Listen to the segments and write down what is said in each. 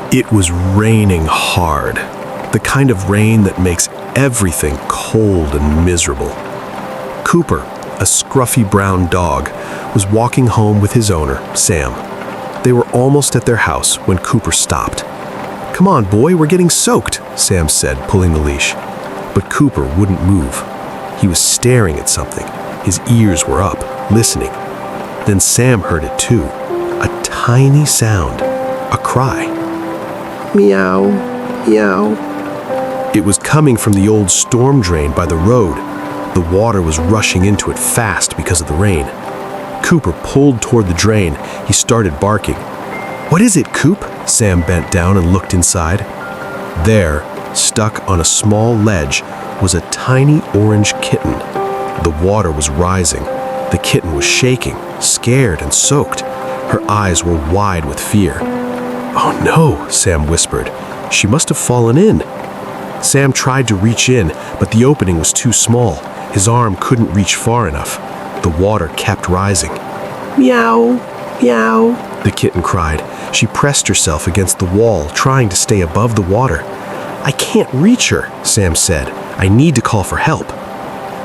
It was raining hard, the kind of rain that makes everything cold and miserable. Cooper, a scruffy brown dog, was walking home with his owner, Sam. They were almost at their house when Cooper stopped. "Come on, boy, we're getting soaked," Sam said, pulling the leash. But Cooper wouldn't move. He was staring at something. His ears were up, listening. Then Sam heard it too. A tiny sound. A cry. Meow, meow. It was coming from the old storm drain by the road. The water was rushing into it fast because of the rain. Cooper pulled toward the drain. He started barking. "What is it, Coop?" Sam bent down and looked inside. There, stuck on a small ledge, was a tiny orange kitten. The water was rising. The kitten was shaking, scared and soaked. Her eyes were wide with fear. "Oh no," Sam whispered. "She must have fallen in." Sam tried to reach in, but the opening was too small. His arm couldn't reach far enough. The water kept rising. "Meow, meow," the kitten cried. She pressed herself against the wall, trying to stay above the water. "I can't reach her," Sam said. "I need to call for help."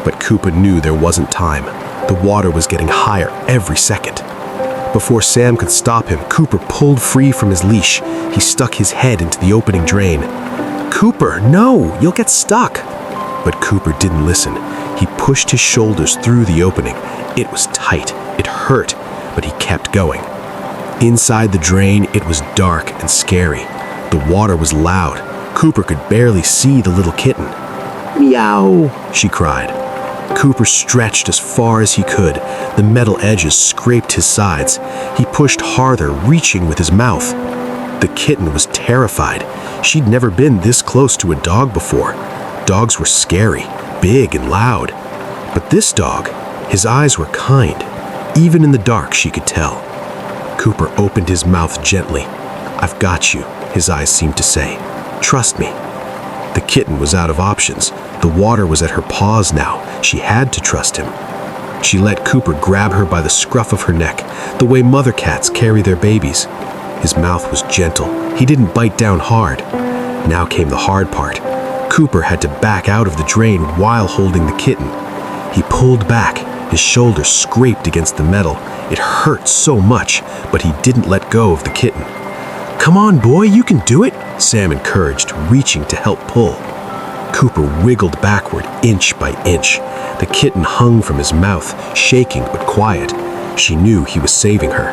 But Cooper knew there wasn't time. The water was getting higher every second. Before Sam could stop him, Cooper pulled free from his leash. He stuck his head into the opening drain. "Cooper, no, you'll get stuck." But Cooper didn't listen. He pushed his shoulders through the opening. It was tight, it hurt, but he kept going. Inside the drain, it was dark and scary. The water was loud. Cooper could barely see the little kitten. "Meow," she cried. Cooper stretched as far as he could. The metal edges scraped his sides. He pushed harder, reaching with his mouth. The kitten was terrified. She'd never been this close to a dog before. Dogs were scary, big and loud. But this dog, his eyes were kind. Even in the dark, she could tell. Cooper opened his mouth gently. "I've got you," his eyes seemed to say. "Trust me." The kitten was out of options. The water was at her paws now. She had to trust him. She let Cooper grab her by the scruff of her neck, the way mother cats carry their babies. His mouth was gentle. He didn't bite down hard. Now came the hard part. Cooper had to back out of the drain while holding the kitten. He pulled back. His shoulders scraped against the metal. It hurt so much, but he didn't let go of the kitten. "Come on, boy, you can do it," Sam encouraged, reaching to help pull. Cooper wiggled backward inch by inch. The kitten hung from his mouth, shaking but quiet. She knew he was saving her.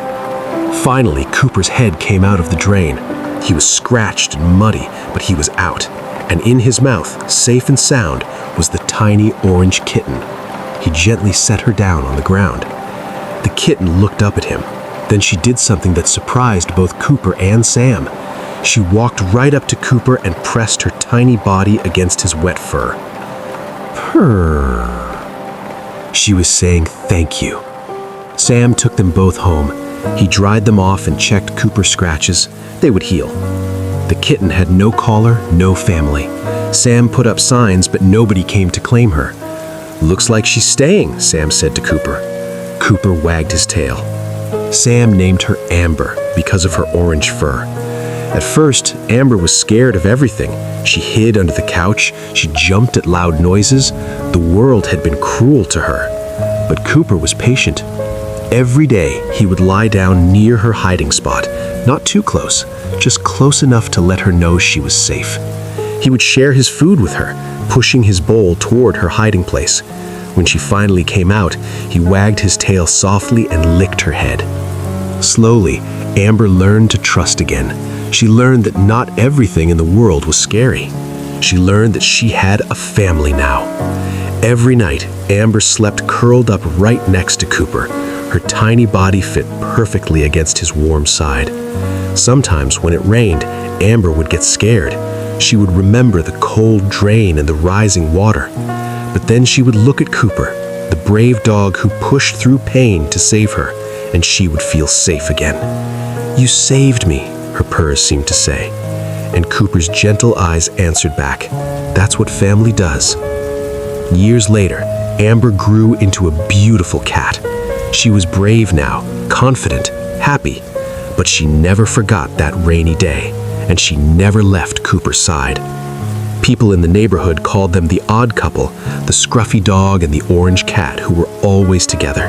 Finally, Cooper's head came out of the drain. He was scratched and muddy, but he was out. And in his mouth, safe and sound, was the tiny orange kitten. He gently set her down on the ground. The kitten looked up at him. Then she did something that surprised both Cooper and Sam. She walked right up to Cooper and pressed her tiny body against his wet fur. Purr. She was saying thank you. Sam took them both home. He dried them off and checked Cooper's scratches. They would heal. The kitten had no collar, no family. Sam put up signs, but nobody came to claim her. "Looks like she's staying," Sam said to Cooper. Cooper wagged his tail. Sam named her Amber because of her orange fur. At first, Amber was scared of everything. She hid under the couch. She jumped at loud noises. The world had been cruel to her. But Cooper was patient. Every day, he would lie down near her hiding spot, not too close, just close enough to let her know she was safe. He would share his food with her, pushing his bowl toward her hiding place. When she finally came out, he wagged his tail softly and licked her head. Slowly, Amber learned to trust again. She learned that not everything in the world was scary. She learned that she had a family now. Every night, Amber slept curled up right next to Cooper. Her tiny body fit perfectly against his warm side. Sometimes when it rained, Amber would get scared. She would remember the cold drain and the rising water. But then she would look at Cooper, the brave dog who pushed through pain to save her, and she would feel safe again. "You saved me," her purrs seemed to say. And Cooper's gentle eyes answered back, "That's what family does." Years later, Amber grew into a beautiful cat. She was brave now, confident, happy, but she never forgot that rainy day, and she never left Cooper's side. People in the neighborhood called them the odd couple, the scruffy dog and the orange cat who were always together.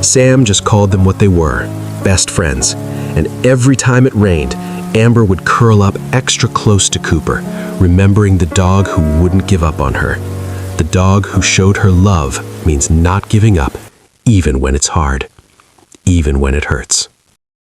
Sam just called them what they were, best friends, and every time it rained, Amber would curl up extra close to Cooper, remembering the dog who wouldn't give up on her. The dog who showed her love means not giving up, even when it's hard, even when it hurts.